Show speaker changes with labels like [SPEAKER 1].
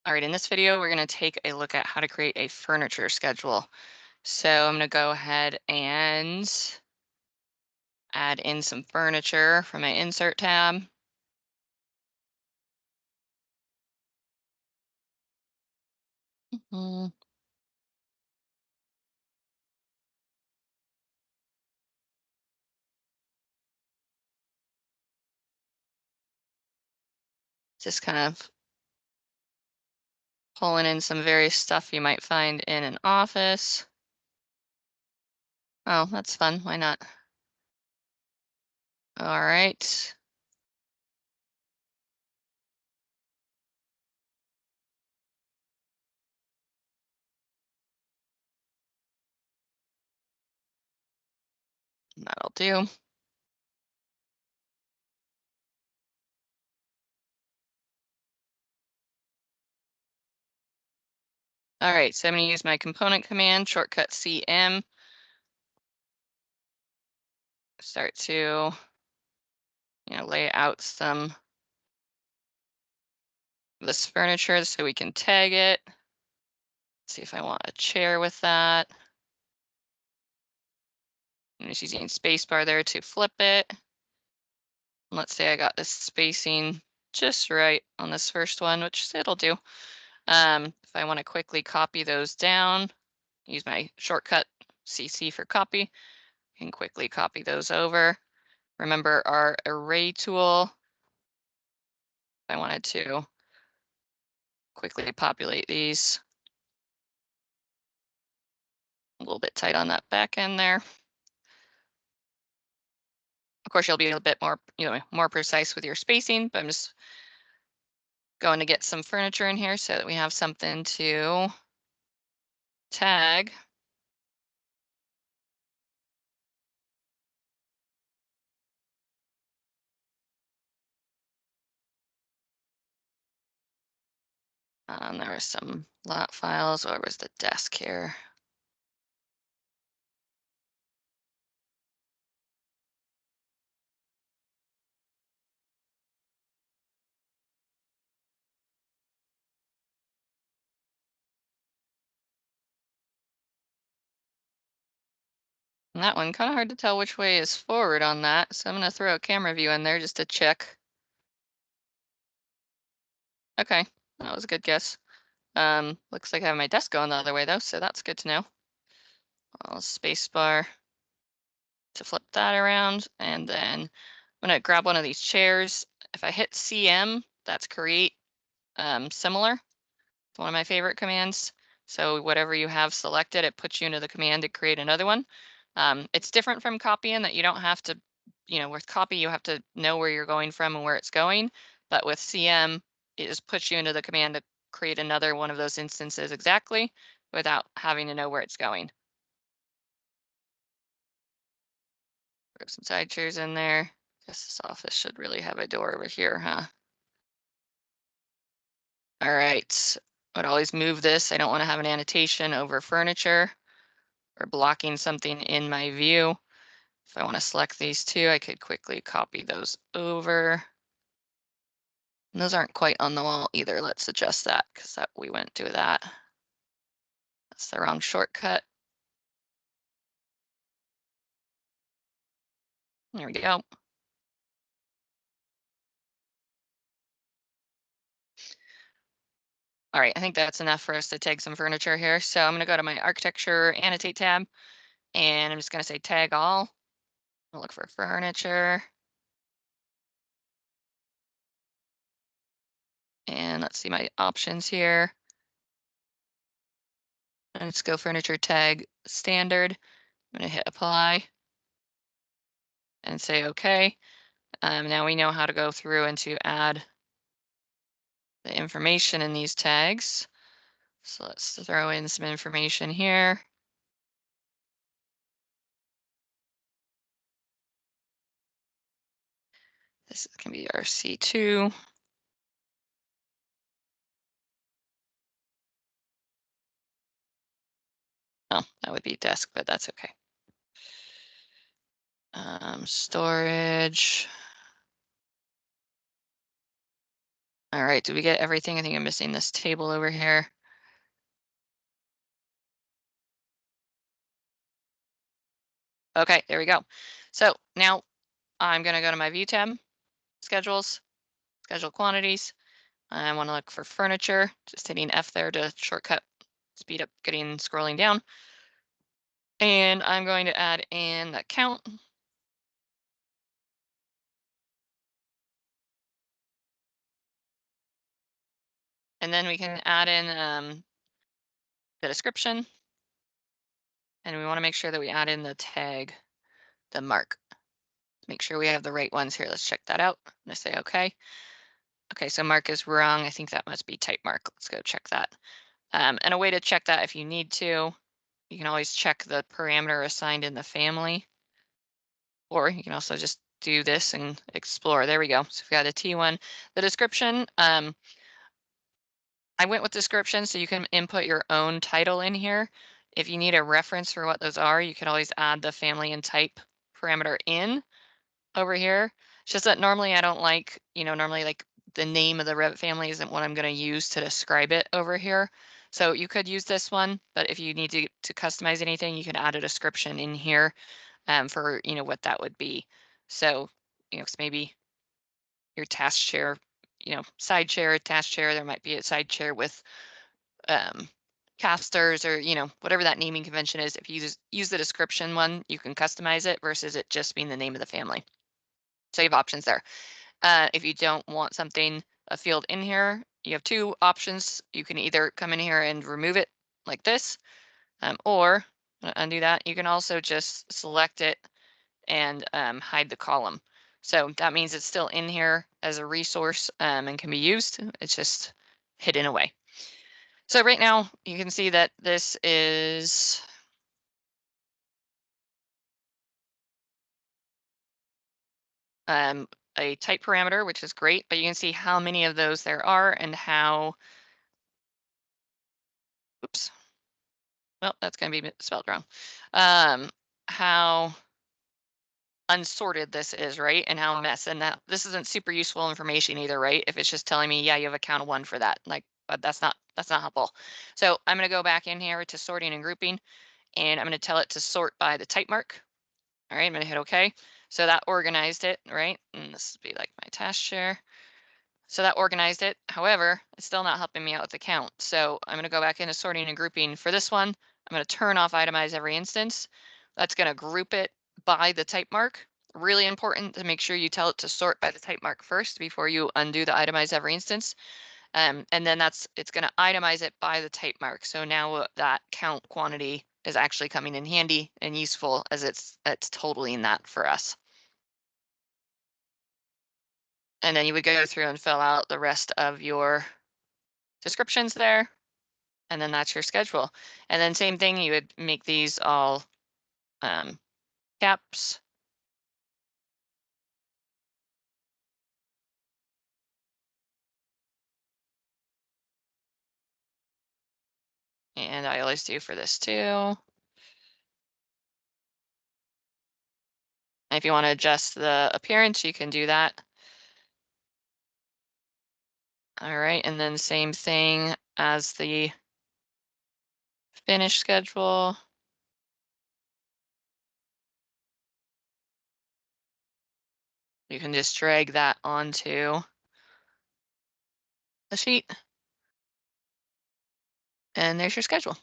[SPEAKER 1] All right, in this video, we're going to take a look at how to create a furniture schedule. So I'm going to go ahead and add in some furniture from my insert tab. Mhm. Just kind of pulling in some various stuff you might find in an office. Oh, that's fun. Why not? All right. That'll do. All right, so I'm going to use my component command, shortcut CM, start to, lay out some of this furniture so we can tag it. See if I want a chair with that. I'm just using spacebar there to flip it. Let's say I got this spacing just right on this first one, which it'll do. If I want to quickly copy those down, use my shortcut CC for copy, can quickly copy those over. Remember our array tool. If I wanted to quickly populate these. A little bit tight on that back end there. Of course, you'll be a bit more, more precise with your spacing, but I'm just going to get some furniture in here so that we have something to tag. There were some lot files. Where was the desk here? And that one, kind of hard to tell which way is forward on that. So I'm going to throw a camera view in there just to check. Okay, that was a good guess. Looks like I have my desk going the other way though, so that's good to know. I'll space bar to flip that around, and then I'm going to grab one of these chairs. If I hit CM, that's create similar. It's one of my favorite commands. So whatever you have selected, it puts you into the command to create another one. It's different from copying that you don't have to, with copy, you have to know where you're going from and where it's going. But with CM, it just puts you into the command to create another one of those instances exactly without having to know where it's going. Throw some side chairs in there. Guess this office should really have a door over here, huh? All right. I'd always move this. I don't want to have an annotation over furniture or blocking something in my view. If I want to select these two, I could quickly copy those over. And those aren't quite on the wall either. Let's adjust that because we went through that. That's the wrong shortcut. There we go. All right, I think that's enough for us to tag some furniture here. So I'm going to go to my architecture annotate tab, and I'm just going to say tag all. I'll look for furniture. And let's see my options here. And let's go furniture tag standard. I'm going to hit apply and say OK. Now we know how to go through and to add the information in these tags. So let's throw in some information here. This can be our C2. Oh, that would be desk, but that's okay. Storage. All right, did we get everything? I think I'm missing this table over here. Okay, there we go. So now I'm gonna go to my view tab, schedules, schedule quantities. I want to look for furniture, just hitting F there to shortcut, speed up getting scrolling down. And I'm going to add in the count. And then we can add in the description. And we want to make sure that we add in the tag, the mark. Make sure we have the right ones here. Let's check that out. I'm going to say OK. Okay, so mark is wrong. I think that must be type mark. Let's go check that. And a way to check that if you need to, you can always check the parameter assigned in the family. Or you can also just do this and explore. There we go. So we've got a T1. The description, I went with description, so you can input your own title in here. If you need a reference for what those are, you can always add the family and type parameter in over here. It's just that normally I don't like, normally like the name of the Revit family isn't what I'm going to use to describe it over here. So you could use this one, but if you need to customize anything, you can add a description in here for, what that would be. So, 'cause maybe your task chair, side chair, task chair, there might be a side chair with um, casters or, whatever that naming convention is. If you use the description one, you can customize it versus it just being the name of the family. So you have options there. If you don't want something, a field in here, you have two options. You can either come in here and remove it like this, or undo that. You can also just select it and hide the column. So that means it's still in here as a resource and can be used. It's just hidden away. So right now you can see that this is a type parameter, which is great, but you can see how many of those there are and how, oops, well, that's going to be spelled wrong. How unsorted this is, right? And how mess, and that this isn't super useful information either, right? If it's just telling me, yeah, you have a count of 1 for that, like, but that's not helpful. So I'm going to go back in here to sorting and grouping, and I'm going to tell it to sort by the type mark. All right, I'm going to hit OK. So that organized it, right? And this would be like my task share. So that organized it. However, it's still not helping me out with the count. So I'm going to go back into sorting and grouping for this one. I'm going to turn off itemize every instance. That's going to group it by the type mark. Really important to make sure you tell it to sort by the type mark first before you undo the itemize every instance. And then it's going to itemize it by the type mark. So now that count quantity is actually coming in handy and useful as it's totaling that for us. And then you would go through and fill out the rest of your descriptions there. And then that's your schedule. And then same thing, you would make these all caps. And I always do for this too. And if you want to adjust the appearance, you can do that. All right, and then same thing as the finish schedule. You can just drag that onto the sheet. And there's your schedule.